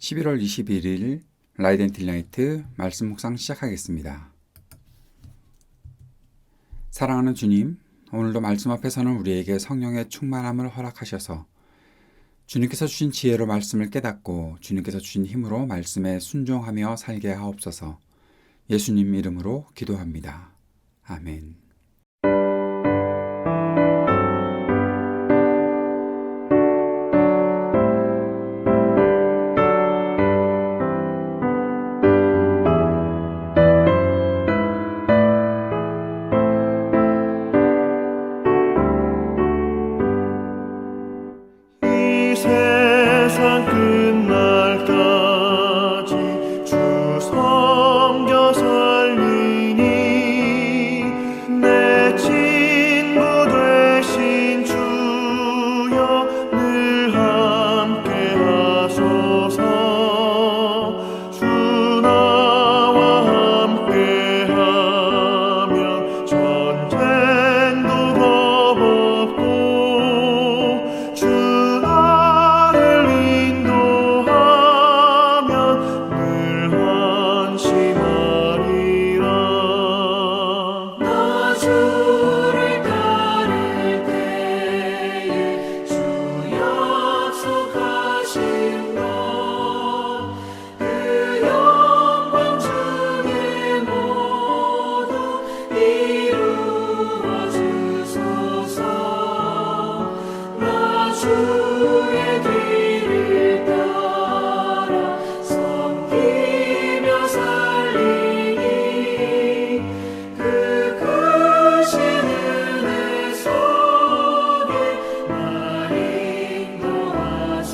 11월 21일 라이트 앤 딜라이트 말씀 묵상 시작하겠습니다. 사랑하는 주님, 오늘도 말씀 앞에서는 우리에게 성령의 충만함을 허락하셔서 주님께서 주신 지혜로 말씀을 깨닫고 주님께서 주신 힘으로 말씀에 순종하며 살게 하옵소서. 예수님 이름으로 기도합니다. 아멘. 세상 끝날까지 주 섬겨 살리니 내 친구 되신 주여 늘 함께 하소서. 주 나와 함께 하면 전쟁도 겁없고 주 주의 길을 따라 섬기며 살리니 그 크신 은혜 속에 날 인도하소서.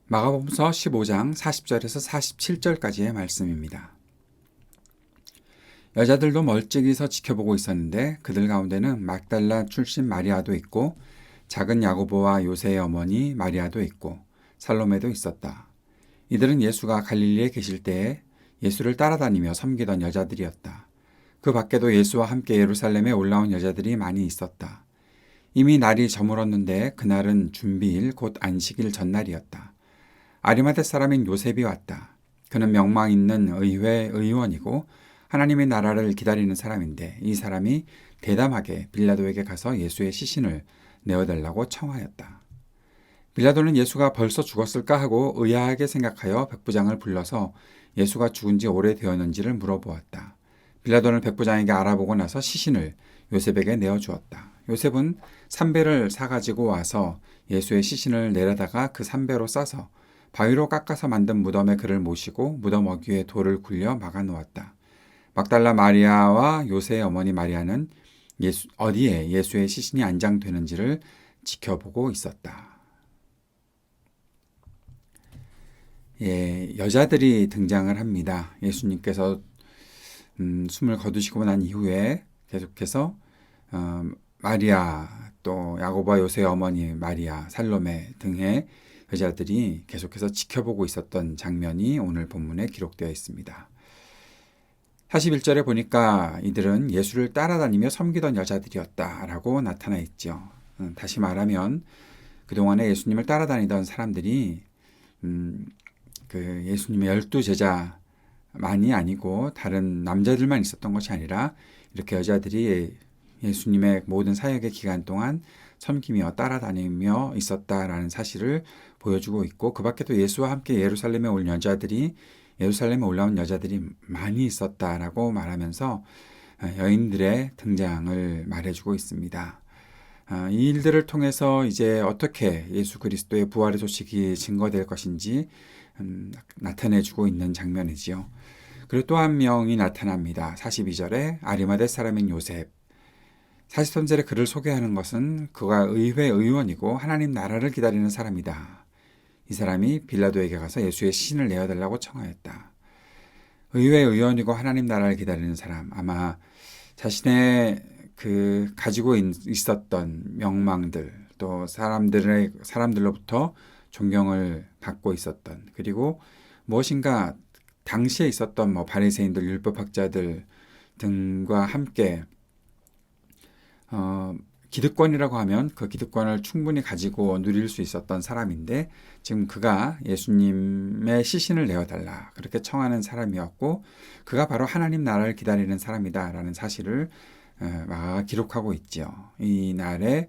마가복음서 15장 40절에서 47절까지의 말씀입니다. 여자들도 멀찍이 서 지켜보고 있었는데 그들 가운데는 막달라 출신 마리아도 있고 작은 야고보와 요새의 어머니 마리아도 있고 살로메도 있었다. 이들은 예수가 갈릴리에 계실 때에 예수를 따라다니며 섬기던 여자들이었다. 그 밖에도 예수와 함께 예루살렘에 올라온 여자들이 많이 있었다. 이미 날이 저물었는데 그날은 준비일 곧 안식일 전날이었다. 아리마대 사람인 요셉이 왔다. 그는 명망 있는 의회 의원이고 하나님의 나라를 기다리는 사람인데 이 사람이 대담하게 빌라도에게 가서 예수의 시신을 내어달라고 청하였다. 빌라도는 예수가 벌써 죽었을까 하고 의아하게 생각하여 백부장을 불러서 예수가 죽은 지 오래되었는지를 물어보았다. 빌라도는 백부장에게 알아보고 나서 시신을 요셉에게 내어주었다. 요셉은 삼배를 사가지고 와서 예수의 시신을 내려다가 그 삼배로 싸서 바위로 깎아서 만든 무덤에 그를 모시고 무덤 어귀에 돌을 굴려 막아놓았다. 막달라 마리아와 요새의 어머니 마리아는 어디에 예수의 시신이 안장되는지를 지켜보고 있었다. 여자들이 등장을 합니다. 예수님께서 숨을 거두시고 난 이후에 계속해서 마리아, 또 야고보와 요새의 어머니 마리아, 살로메 등의 여자들이 계속해서 지켜보고 있었던 장면이 오늘 본문에 기록되어 있습니다. 41절에 보니까 이들은 예수를 따라다니며 섬기던 여자들이었다라고 나타나 있죠. 다시 말하면 그동안에 예수님을 따라다니던 사람들이 그 예수님의 12제자만이 아니고 다른 남자들만 있었던 것이 아니라 이렇게 여자들이 예수님의 모든 사역의 기간 동안 섬기며 따라다니며 있었다라는 사실을 보여주고 있고, 그 밖에도 예수와 함께 예루살렘에 올라온 여자들이 많이 있었다라고 말하면서 여인들의 등장을 말해주고 있습니다. 이 일들을 통해서 이제 어떻게 예수 그리스도의 부활의 소식이 증거될 것인지 나타내주고 있는 장면이지요. 그리고 또 한 명이 나타납니다. 42절에 아리마대 사람인 요셉. 사시선젤에 그를 소개하는 것은 그가 의회 의원이고 하나님 나라를 기다리는 사람이다. 이 사람이 빌라도에게 가서 예수의 시신을 내어달라고 청하였다. 의회 의원이고 하나님 나라를 기다리는 사람, 아마 자신의 그 가지고 있었던 명망들, 또 사람들로부터 존경을 받고 있었던, 그리고 무엇인가 당시에 있었던 바리새인들, 율법학자들 등과 함께 기득권이라고 하면 그 기득권을 충분히 가지고 누릴 수 있었던 사람인데, 지금 그가 예수님의 시신을 내어달라 그렇게 청하는 사람이었고, 그가 바로 하나님 나라를 기다리는 사람이다라는 사실을 기록하고 있죠. 이 날에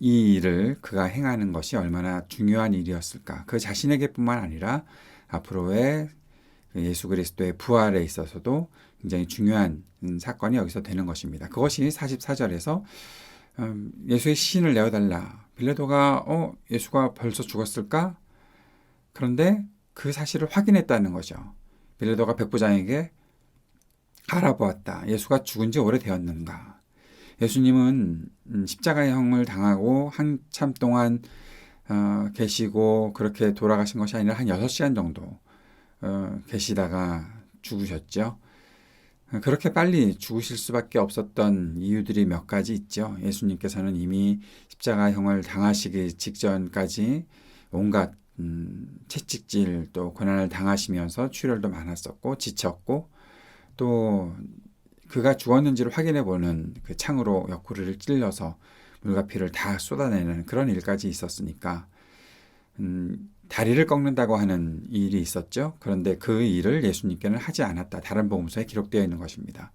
이 일을 그가 행하는 것이 얼마나 중요한 일이었을까. 그 자신에게뿐만 아니라 앞으로의 예수 그리스도의 부활에 있어서도 굉장히 중요한 사건이 여기서 되는 것입니다. 그것이 44절에서 예수의 시신을 내어달라. 빌라도가 예수가 벌써 죽었을까? 그런데 그 사실을 확인했다는 거죠. 빌라도가 백부장에게 알아보았다. 예수가 죽은 지 오래되었는가? 예수님은 십자가형을 당하고 한참 동안 계시고 그렇게 돌아가신 것이 아니라 한 6시간 정도 계시다가 죽으셨죠. 그렇게 빨리 죽으실 수밖에 없었던 이유들이 몇 가지 있죠. 예수님께서는 이미 십자가형을 당하시기 직전까지 온갖 채찍질 또 고난을 당하시면서 출혈도 많았었고 지쳤고, 또 그가 죽었는지를 확인해 보는 그 창으로 옆구리를 찔러서 물과 피를 다 쏟아내는 그런 일까지 있었으니까 다리를 꺾는다고 하는 일이 있었죠. 그런데 그 일을 예수님께는 하지 않았다. 다른 복음서에 기록되어 있는 것입니다.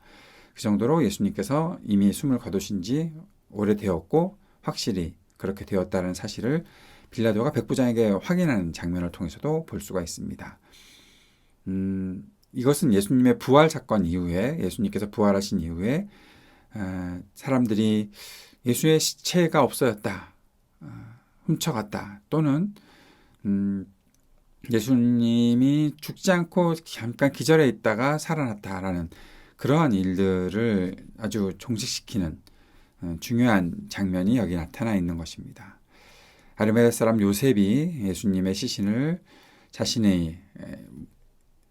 그 정도로 예수님께서 이미 숨을 거두신 지 오래되었고 확실히 그렇게 되었다는 사실을 빌라도가 백부장에게 확인하는 장면을 통해서도 볼 수가 있습니다. 이것은 예수님의 부활 사건 이후에, 예수님께서 부활하신 이후에 사람들이 예수의 시체가 없어졌다, 훔쳐갔다, 또는 예수님이 죽지 않고 잠깐 기절해 있다가 살아났다라는 그러한 일들을 아주 종식시키는 중요한 장면이 여기 나타나 있는 것입니다. 아리마대 사람 요셉이 예수님의 시신을 자신이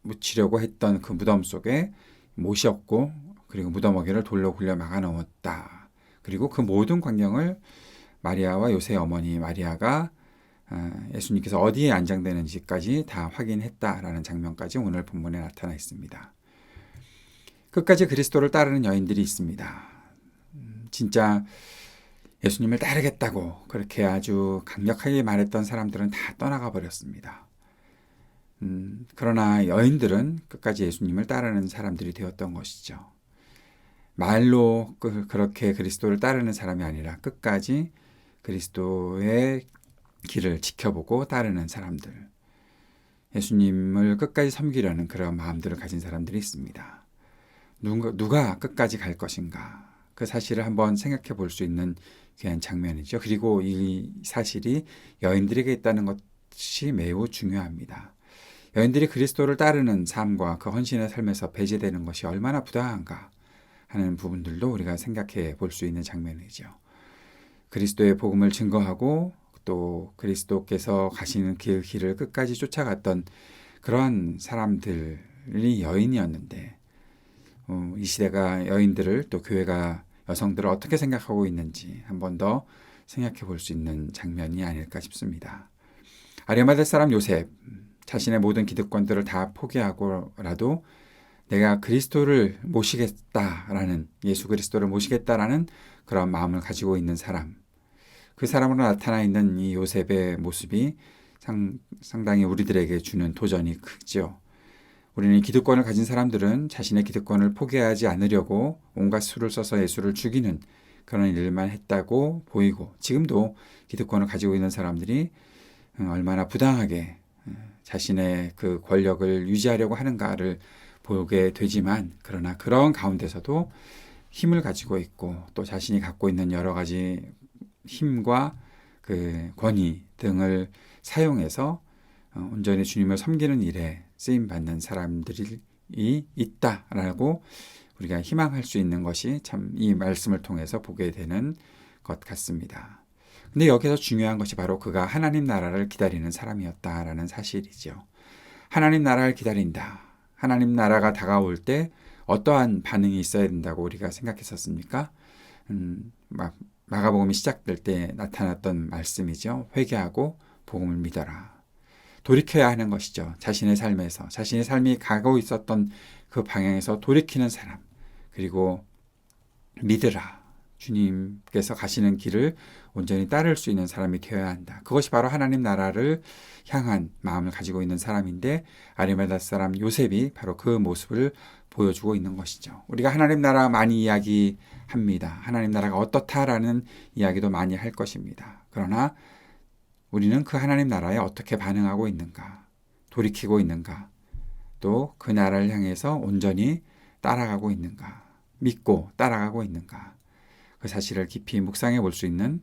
묻히려고 했던 그 무덤 속에 모셨고, 그리고 무덤어귀를 돌로 굴려 막아 넣었다. 그리고 그 모든 광경을 마리아와 요셉의 어머니 마리아가 예수님께서 어디에 안장되는지까지 다 확인했다라는 장면까지 오늘 본문에 나타나 있습니다. 끝까지 그리스도를 따르는 여인들이 있습니다. 진짜 예수님을 따르겠다고 그렇게 아주 강력하게 말했던 사람들은 다 떠나가 버렸습니다. 그러나 여인들은 끝까지 예수님을 따르는 사람들이 되었던 것이죠. 말로 그렇게 그리스도를 따르는 사람이 아니라 끝까지 그리스도의 길을 지켜보고 따르는 사람들, 예수님을 끝까지 섬기려는 그런 마음들을 가진 사람들이 있습니다. 누가 끝까지 갈 것인가, 그 사실을 한번 생각해 볼 수 있는 귀한 장면이죠. 그리고 이 사실이 여인들에게 있다는 것이 매우 중요합니다. 여인들이 그리스도를 따르는 삶과 그 헌신의 삶에서 배제되는 것이 얼마나 부당한가 하는 부분들도 우리가 생각해 볼 수 있는 장면이죠. 그리스도의 복음을 증거하고 또 그리스도께서 가시는 그 길을 끝까지 쫓아갔던 그런 사람들이 여인이었는데 이 시대가 여인들을 또 교회가 여성들을 어떻게 생각하고 있는지 한 번 더 생각해 볼 수 있는 장면이 아닐까 싶습니다. 아리마대 사람 요셉, 자신의 모든 기득권들을 다 포기하고라도 내가 그리스도를 모시겠다라는, 예수 그리스도를 모시겠다라는 그런 마음을 가지고 있는 사람, 그 사람으로 나타나 있는 이 요셉의 모습이 상당히 우리들에게 주는 도전이 크죠. 우리는 기득권을 가진 사람들은 자신의 기득권을 포기하지 않으려고 온갖 수를 써서 예수를 죽이는 그런 일만 했다고 보이고, 지금도 기득권을 가지고 있는 사람들이 얼마나 부당하게 자신의 그 권력을 유지하려고 하는가를 보게 되지만, 그러나 그런 가운데서도 힘을 가지고 있고 또 자신이 갖고 있는 여러 가지 힘과 그 권위 등을 사용해서 온전히 주님을 섬기는 일에 쓰임받는 사람들이 있다라고 우리가 희망할 수 있는 것이 참 이 말씀을 통해서 보게 되는 것 같습니다. 근데 여기서 중요한 것이 바로 그가 하나님 나라를 기다리는 사람이었다라는 사실이죠. 하나님 나라를 기다린다. 하나님 나라가 다가올 때 어떠한 반응이 있어야 된다고 우리가 생각했었습니까? 마가복음이 시작될 때 나타났던 말씀이죠. 회개하고 복음을 믿어라. 돌이켜야 하는 것이죠. 자신의 삶에서, 자신의 삶이 가고 있었던 그 방향에서 돌이키는 사람, 그리고 믿으라. 주님께서 가시는 길을 온전히 따를 수 있는 사람이 되어야 한다. 그것이 바로 하나님 나라를 향한 마음을 가지고 있는 사람인데, 아리마다 사람 요셉이 바로 그 모습을 보여주고 있는 것이죠. 우리가 하나님 나라 많이 이야기합니다. 하나님 나라가 어떻다라는 이야기도 많이 할 것입니다. 그러나 우리는 그 하나님 나라에 어떻게 반응하고 있는가, 돌이키고 있는가, 또 그 나라를 향해서 온전히 따라가고 있는가, 믿고 따라가고 있는가, 그 사실을 깊이 묵상해 볼 수 있는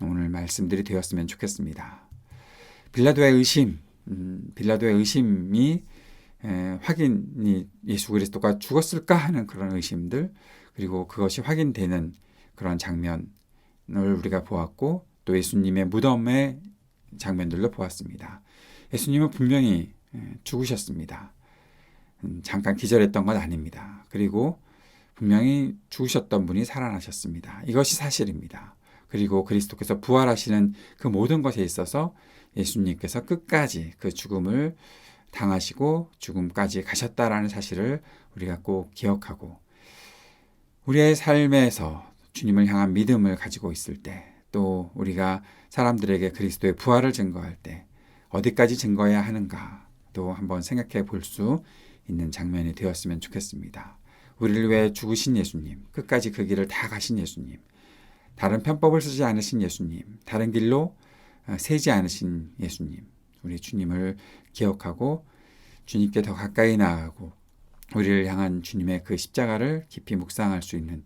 오늘 말씀들이 되었으면 좋겠습니다. 빌라도의 의심이 확인이 예수 그리스도가 죽었을까 하는 그런 의심들, 그리고 그것이 확인되는 그런 장면을 우리가 보았고, 또 예수님의 무덤의 장면들도 보았습니다. 예수님은 분명히 죽으셨습니다. 잠깐 기절했던 건 아닙니다. 그리고 분명히 죽으셨던 분이 살아나셨습니다. 이것이 사실입니다. 그리고 그리스도께서 부활하시는 그 모든 것에 있어서 예수님께서 끝까지 그 죽음을 당하시고 죽음까지 가셨다라는 사실을 우리가 꼭 기억하고, 우리의 삶에서 주님을 향한 믿음을 가지고 있을 때, 또 우리가 사람들에게 그리스도의 부활을 증거할 때 어디까지 증거해야 하는가 또 한번 생각해 볼 수 있는 장면이 되었으면 좋겠습니다. 우리를 위해 죽으신 예수님, 끝까지 그 길을 다 가신 예수님, 다른 편법을 쓰지 않으신 예수님, 다른 길로 세지 않으신 예수님, 우리 주님을 기억하고 주님께 더 가까이 나아가고 우리를 향한 주님의 그 십자가를 깊이 묵상할 수 있는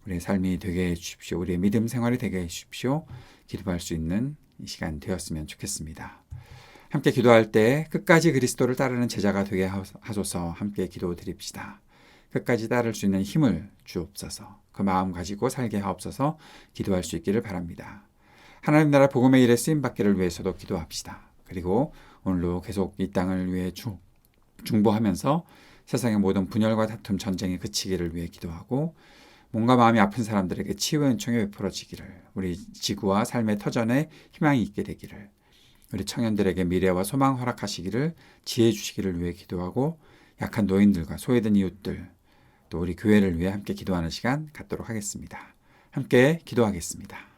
우리의 삶이 되게 해주십시오. 우리의 믿음 생활이 되게 해주십시오. 기도할 수 있는 이 시간 되었으면 좋겠습니다. 함께 기도할 때 끝까지 그리스도를 따르는 제자가 되게 하소서. 함께 기도드립시다. 끝까지 따를 수 있는 힘을 주옵소서. 그 마음 가지고 살게 하옵소서. 기도할 수 있기를 바랍니다. 하나님 나라 복음의 일에 쓰임받기를 위해서도 기도합시다. 그리고 오늘도 계속 이 땅을 위해 중보하면서 세상의 모든 분열과 다툼, 전쟁이 그치기를 위해 기도하고, 몸과 마음이 아픈 사람들에게 치유의 은총이 베풀어지기를, 우리 지구와 삶의 터전에 희망이 있게 되기를, 우리 청년들에게 미래와 소망 허락하시기를, 지혜 주시기를 위해 기도하고, 약한 노인들과 소외된 이웃들, 또 우리 교회를 위해 함께 기도하는 시간 갖도록 하겠습니다. 함께 기도하겠습니다.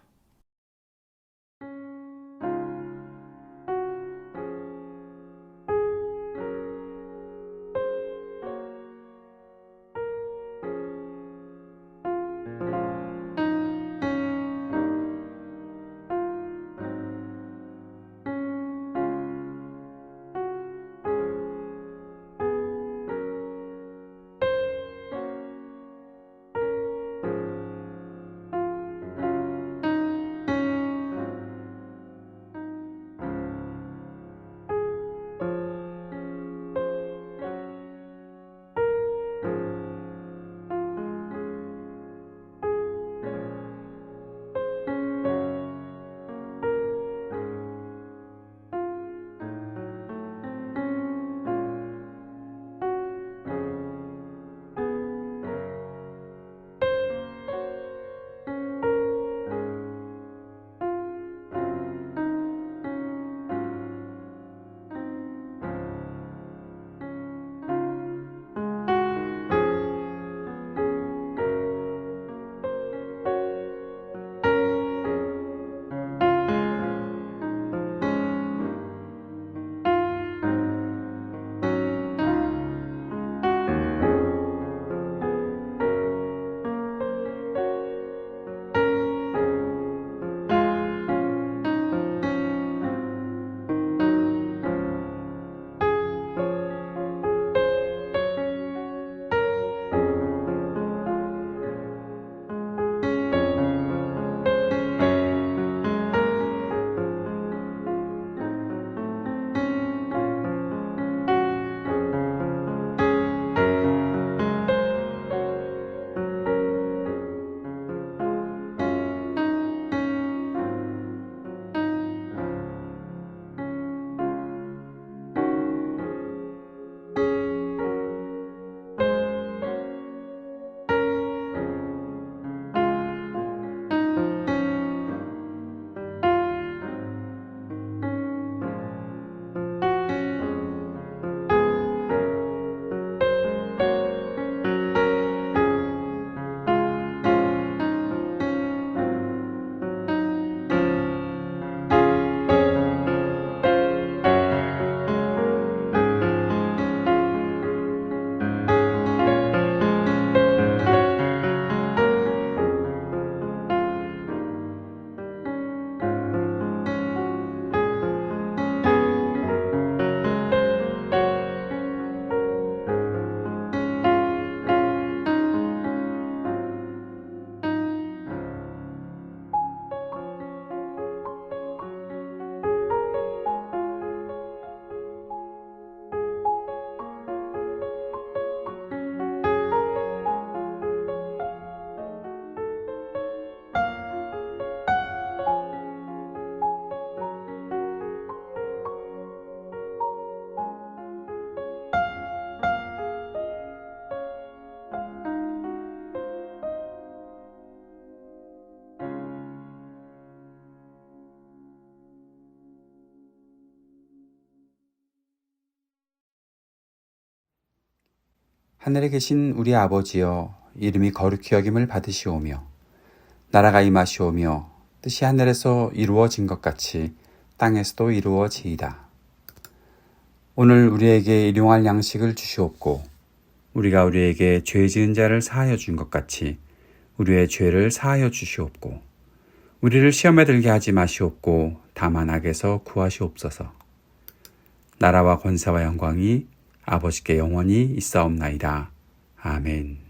하늘에 계신 우리 아버지여, 이름이 거룩히 여김을 받으시오며 나라가 임하시오며 뜻이 하늘에서 이루어진 것 같이 땅에서도 이루어지이다. 오늘 우리에게 일용할 양식을 주시옵고 우리가 우리에게 죄 지은 자를 사하여 준 것 같이 우리의 죄를 사하여 주시옵고 우리를 시험에 들게 하지 마시옵고 다만 악에서 구하시옵소서. 나라와 권세와 영광이 아버지께 영원히 있사옵나이다. 아멘.